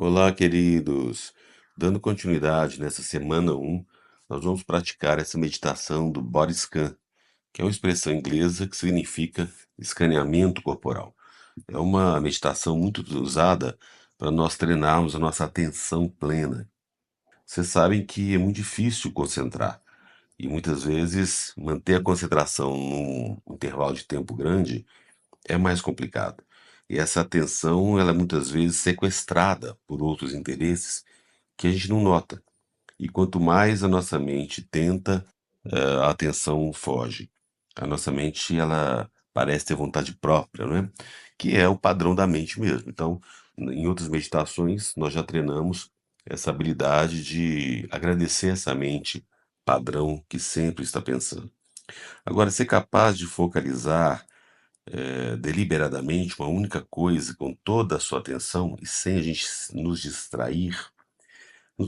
Olá, queridos! Dando continuidade nessa semana 1, nós vamos praticar essa meditação do Body Scan, que é uma expressão inglesa que significa escaneamento corporal. É uma meditação muito usada para nós treinarmos a nossa atenção plena. Vocês sabem que é muito difícil concentrar e muitas vezes manter a concentração num intervalo de tempo grande é mais complicado. E essa atenção, ela é muitas vezes sequestrada por outros interesses que a gente não nota. E quanto mais a nossa mente tenta, a atenção foge. A nossa mente, ela parece ter vontade própria, não é? Que é o padrão da mente mesmo. Então, em outras meditações, nós já treinamos essa habilidade de agradecer essa mente padrão que sempre está pensando. Agora, ser capaz de focalizar deliberadamente uma única coisa com toda a sua atenção e sem a gente nos distrair,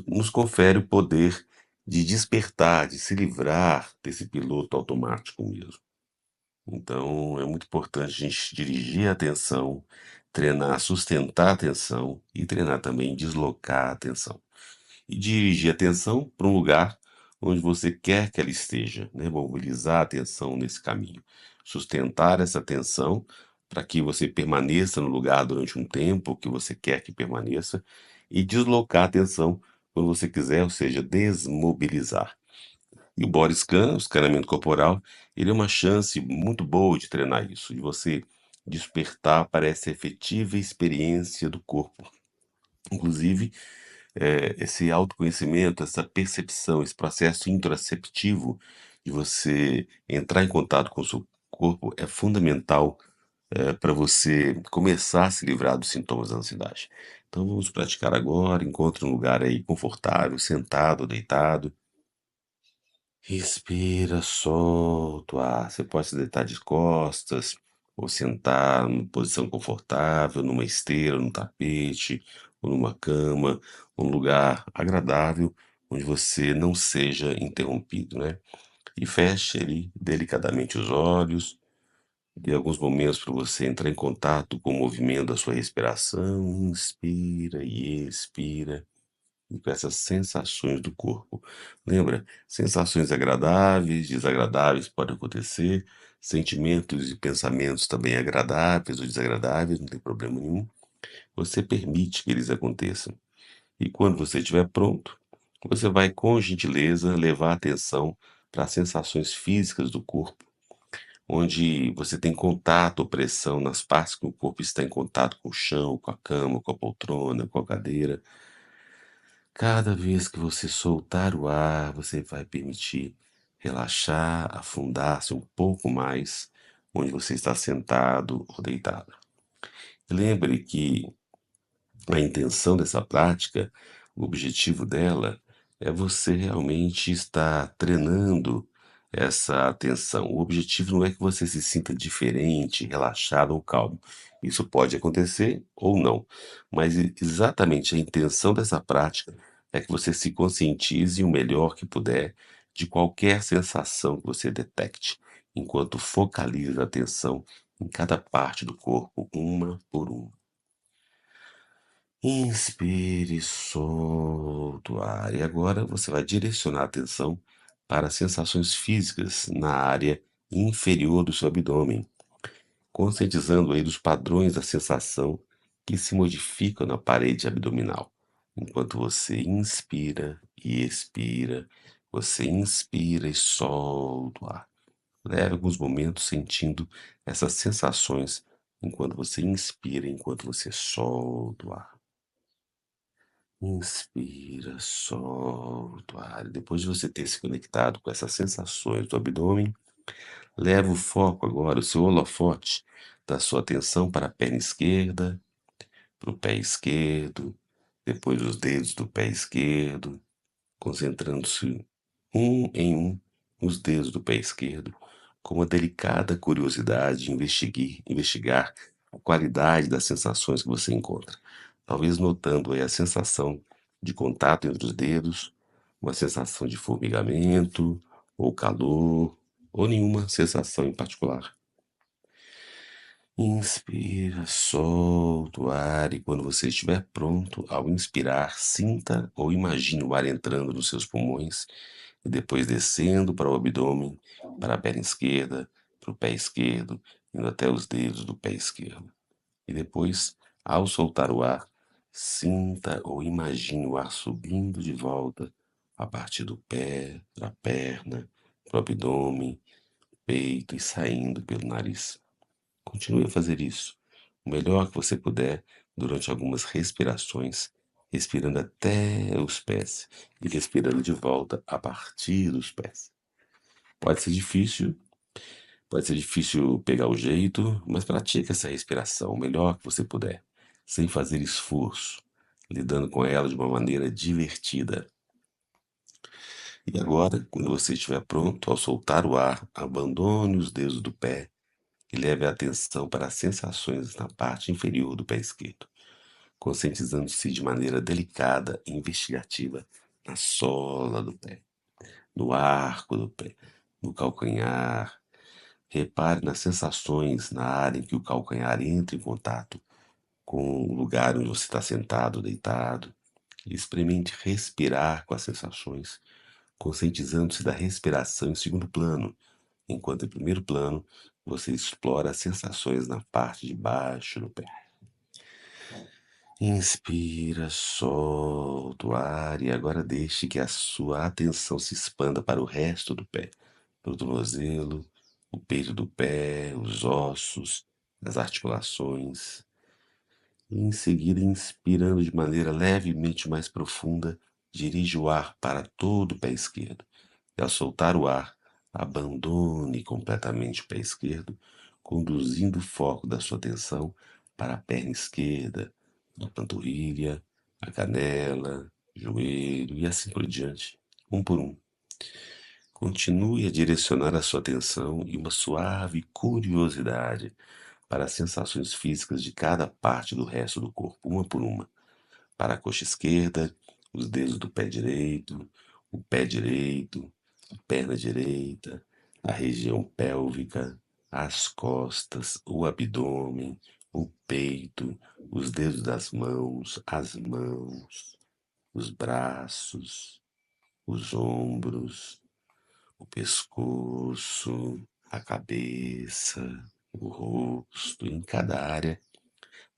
nos confere o poder de despertar, de se livrar desse piloto automático mesmo. Então, é muito importante a gente dirigir a atenção, treinar, sustentar a atenção e treinar também deslocar a atenção. E dirigir a atenção para um lugar onde você quer que ela esteja, né? Mobilizar a atenção nesse caminho. Sustentar essa atenção para que você permaneça no lugar durante um tempo que você quer que permaneça e deslocar a atenção quando você quiser, ou seja, desmobilizar. E o body scan, o escaneamento corporal, ele é uma chance muito boa de treinar isso, de você despertar para essa efetiva experiência do corpo. Inclusive, esse autoconhecimento, essa percepção, esse processo introspectivo de você entrar em contato com o seu corpo é fundamental, para você começar a se livrar dos sintomas da ansiedade. Então vamos praticar agora, encontre um lugar aí confortável, sentado ou deitado. Respira, solta o ar. Você pode se deitar de costas ou sentar numa posição confortável, numa esteira, num tapete ou numa cama, um lugar agradável onde você não seja interrompido, né? E feche ali delicadamente os olhos, dê alguns momentos para você entrar em contato com o movimento da sua respiração, inspira e expira e com essas sensações do corpo. Lembra? Sensações agradáveis, desagradáveis podem acontecer, sentimentos e pensamentos também agradáveis ou desagradáveis, não tem problema nenhum. Você permite que eles aconteçam. E quando você estiver pronto, você vai com gentileza levar a atenção para as sensações físicas do corpo, onde você tem contato ou pressão nas partes que o corpo está em contato com o chão, com a cama, com a poltrona, com a cadeira. Cada vez que você soltar o ar, você vai permitir relaxar, afundar-se um pouco mais onde você está sentado ou deitado. Lembre que a intenção dessa prática, o objetivo dela, é você realmente estar treinando essa atenção. O objetivo não é que você se sinta diferente, relaxado ou calmo. Isso pode acontecer ou não, mas exatamente a intenção dessa prática é que você se conscientize o melhor que puder de qualquer sensação que você detecte, enquanto focaliza a atenção em cada parte do corpo, uma por uma. Inspire, solta o ar. E agora você vai direcionar a atenção para as sensações físicas na área inferior do seu abdômen, conscientizando aí dos padrões da sensação que se modificam na parede abdominal. Enquanto você inspira e expira, você inspira e solta o ar. Leve alguns momentos sentindo essas sensações enquanto você inspira, enquanto você solta o ar. Inspira, solta o ar. Depois de você ter se conectado com essas sensações do abdômen, leva o foco agora, o seu holofote da sua atenção para a perna esquerda, para o pé esquerdo, depois os dedos do pé esquerdo, concentrando-se um em um nos dedos do pé esquerdo, com uma delicada curiosidade de investigar a qualidade das sensações que você encontra. Talvez notando aí a sensação de contato entre os dedos, uma sensação de formigamento, ou calor, ou nenhuma sensação em particular. Inspira, solta o ar e quando você estiver pronto, ao inspirar, sinta ou imagine o ar entrando nos seus pulmões e depois descendo para o abdômen, para a perna esquerda, para o pé esquerdo, indo até os dedos do pé esquerdo. E depois, ao soltar o ar, sinta ou imagine o ar subindo de volta a partir do pé, da perna, para o abdômen, peito e saindo pelo nariz. Continue a fazer isso, o melhor que você puder, durante algumas respirações, respirando até os pés e respirando de volta a partir dos pés. Pode ser difícil, pode ser difícil pegar o jeito, mas pratique essa respiração o melhor que você puder, sem fazer esforço, lidando com ela de uma maneira divertida. E agora, quando você estiver pronto, ao soltar o ar, abandone os dedos do pé e leve a atenção para as sensações na parte inferior do pé esquerdo, conscientizando-se de maneira delicada e investigativa na sola do pé, no arco do pé, no calcanhar. Repare nas sensações na área em que o calcanhar entra em contato com o lugar onde você está sentado ou deitado. E experimente respirar com as sensações, conscientizando-se da respiração em segundo plano, enquanto em primeiro plano você explora as sensações na parte de baixo do pé. Inspira, solta o ar e agora deixe que a sua atenção se expanda para o resto do pé, para o tornozelo, o peito do pé, os ossos, as articulações. E em seguida, inspirando de maneira levemente mais profunda, dirige o ar para todo o pé esquerdo. E ao soltar o ar, abandone completamente o pé esquerdo, conduzindo o foco da sua atenção para a perna esquerda, a panturrilha, a canela, joelho e assim por diante, um por um. Continue a direcionar a sua atenção e uma suave curiosidade para as sensações físicas de cada parte do resto do corpo, uma por uma. Para a coxa esquerda, os dedos do pé direito, o pé direito, a perna direita, a região pélvica, as costas, o abdômen, o peito, os dedos das mãos, as mãos, os braços, os ombros, o pescoço, a cabeça, o rosto, em cada área,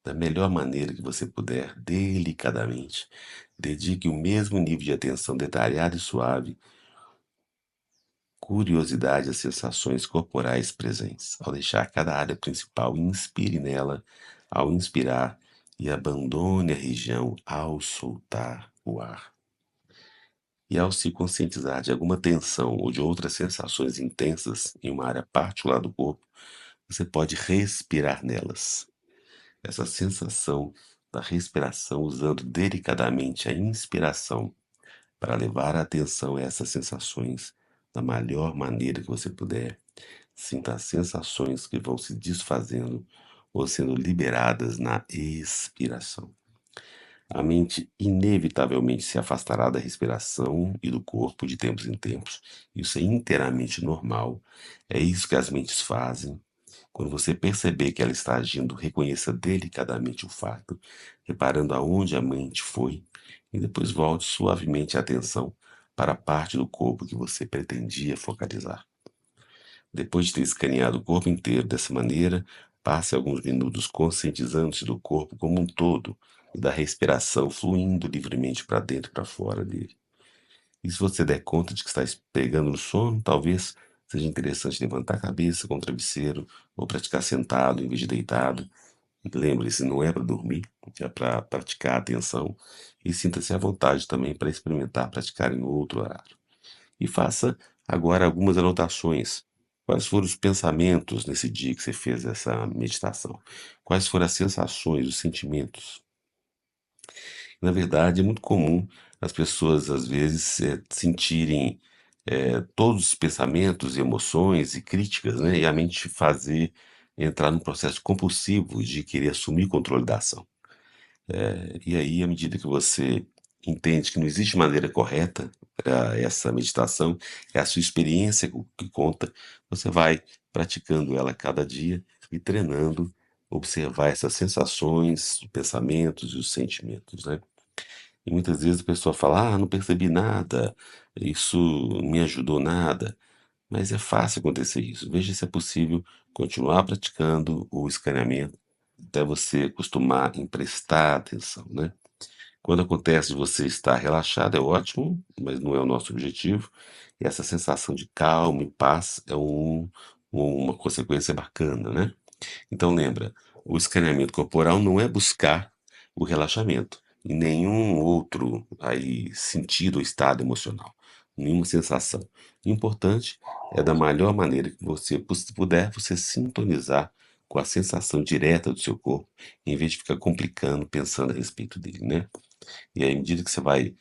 da melhor maneira que você puder, delicadamente. Dedique o mesmo nível de atenção detalhada e suave, curiosidade às sensações corporais presentes. Ao deixar cada área principal, inspire nela ao inspirar e abandone a região ao soltar o ar. E ao se conscientizar de alguma tensão ou de outras sensações intensas em uma área particular do corpo, você pode respirar nelas. Essa sensação da respiração, usando delicadamente a inspiração para levar a atenção a essas sensações da melhor maneira que você puder. Sinta as sensações que vão se desfazendo ou sendo liberadas na expiração. A mente inevitavelmente se afastará da respiração e do corpo de tempos em tempos. Isso é inteiramente normal. É isso que as mentes fazem. Quando você perceber que ela está agindo, reconheça delicadamente o fato, reparando aonde a mente foi, e depois volte suavemente a atenção para a parte do corpo que você pretendia focalizar. Depois de ter escaneado o corpo inteiro dessa maneira, passe alguns minutos conscientizando-se do corpo como um todo e da respiração fluindo livremente para dentro e para fora dele. E se você der conta de que está pegando no sono, talvez seja interessante levantar a cabeça com o travesseiro ou praticar sentado em vez de deitado. Lembre-se, não é para dormir, é para praticar a atenção e sinta-se à vontade também para experimentar praticar em outro horário. E faça agora algumas anotações. Quais foram os pensamentos nesse dia que você fez essa meditação? Quais foram as sensações, os sentimentos? Na verdade, é muito comum as pessoas, às vezes, sentirem todos os pensamentos, emoções e críticas, né? E a mente fazer entrar num processo compulsivo de querer assumir o controle da ação. E aí, à medida que você entende que não existe maneira correta para essa meditação, é a sua experiência que conta, você vai praticando ela cada dia e treinando observar essas sensações, pensamentos e os sentimentos, né. E muitas vezes a pessoa fala: "Ah, não percebi nada, isso não me ajudou nada", mas é fácil acontecer isso. Veja se é possível continuar praticando o escaneamento até você acostumar em prestar atenção, né. Quando acontece de você estar relaxado é ótimo, mas não é o nosso objetivo, e essa sensação de calma e paz é uma consequência bacana, né. Então lembra, o escaneamento corporal não é buscar o relaxamento, em nenhum outro aí sentido ou estado emocional, nenhuma sensação. O importante é da melhor maneira que você puder, você sintonizar com a sensação direta do seu corpo, em vez de ficar complicando pensando a respeito dele, né. E aí, à medida que você vai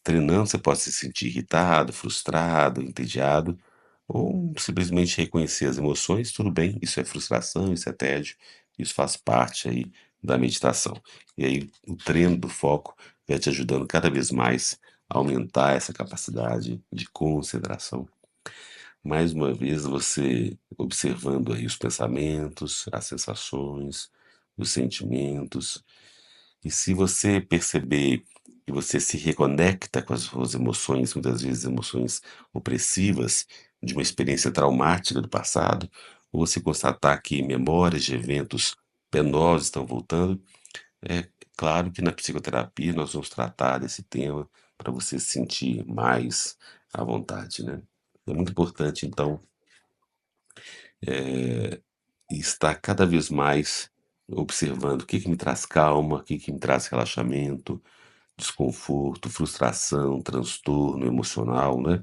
treinando, você pode se sentir irritado, frustrado, entediado, ou simplesmente reconhecer as emoções, tudo bem, isso é frustração, isso é tédio, isso faz parte aí da meditação. E aí o treino do foco vai te ajudando cada vez mais a aumentar essa capacidade de concentração. Mais uma vez você observando aí os pensamentos, as sensações, os sentimentos, e se você perceber que você se reconecta com as suas emoções, muitas vezes emoções opressivas de uma experiência traumática do passado, ou você constatar que memórias de eventos penosos estão voltando, é claro que na psicoterapia nós vamos tratar desse tema para você se sentir mais à vontade, né. É muito importante então, estar cada vez mais observando o que que me traz calma, o que que me traz relaxamento, desconforto, frustração, transtorno emocional, né.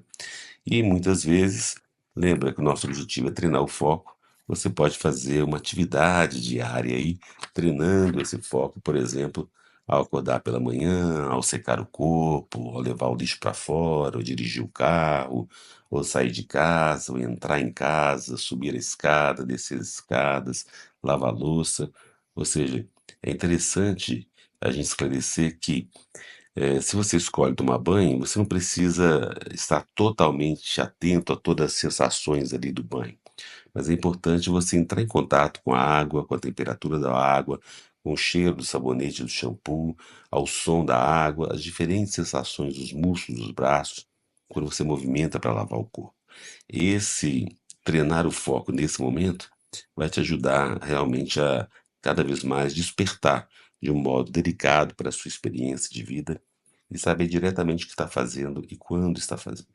E muitas vezes, lembra que o nosso objetivo é treinar o foco, você pode fazer uma atividade diária aí, treinando esse foco, por exemplo, ao acordar pela manhã, ao secar o corpo, ao levar o lixo para fora, ou dirigir o carro, ou sair de casa, ou entrar em casa, subir a escada, descer as escadas, lavar a louça. Ou seja, é interessante a gente esclarecer que se você escolhe tomar banho, você não precisa estar totalmente atento a todas as sensações ali do banho, mas é importante você entrar em contato com a água, com a temperatura da água, com o cheiro do sabonete, do shampoo, ao som da água, as diferentes sensações dos músculos dos braços, quando você movimenta para lavar o corpo. Esse treinar o foco nesse momento vai te ajudar realmente a cada vez mais despertar de um modo delicado para a sua experiência de vida e saber diretamente o que está fazendo e quando está fazendo.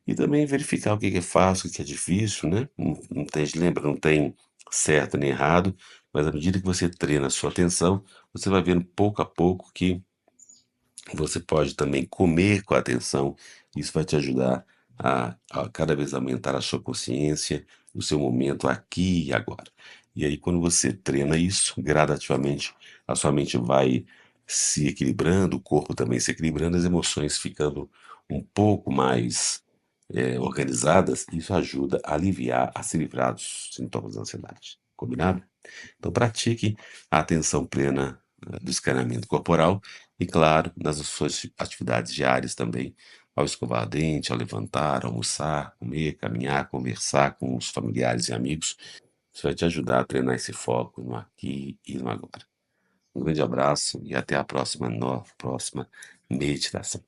E também verificar o que que é fácil, o que é difícil, né? Não tem, lembra, não tem certo nem errado, mas à medida que você treina a sua atenção, você vai vendo pouco a pouco que você pode também comer com atenção, isso vai te ajudar a cada vez aumentar a sua consciência, o seu momento aqui e agora. E aí, quando você treina isso, gradativamente, a sua mente vai se equilibrando, o corpo também se equilibrando, as emoções ficando um pouco mais organizadas, isso ajuda a aliviar, a se livrar dos sintomas da ansiedade. Combinado? Então pratique a atenção plena, do escaneamento corporal e, claro, nas suas atividades diárias também, ao escovar dente, ao levantar, almoçar, comer, caminhar, conversar com os familiares e amigos. Isso vai te ajudar a treinar esse foco no aqui e no agora. Um grande abraço e até a próxima meditação.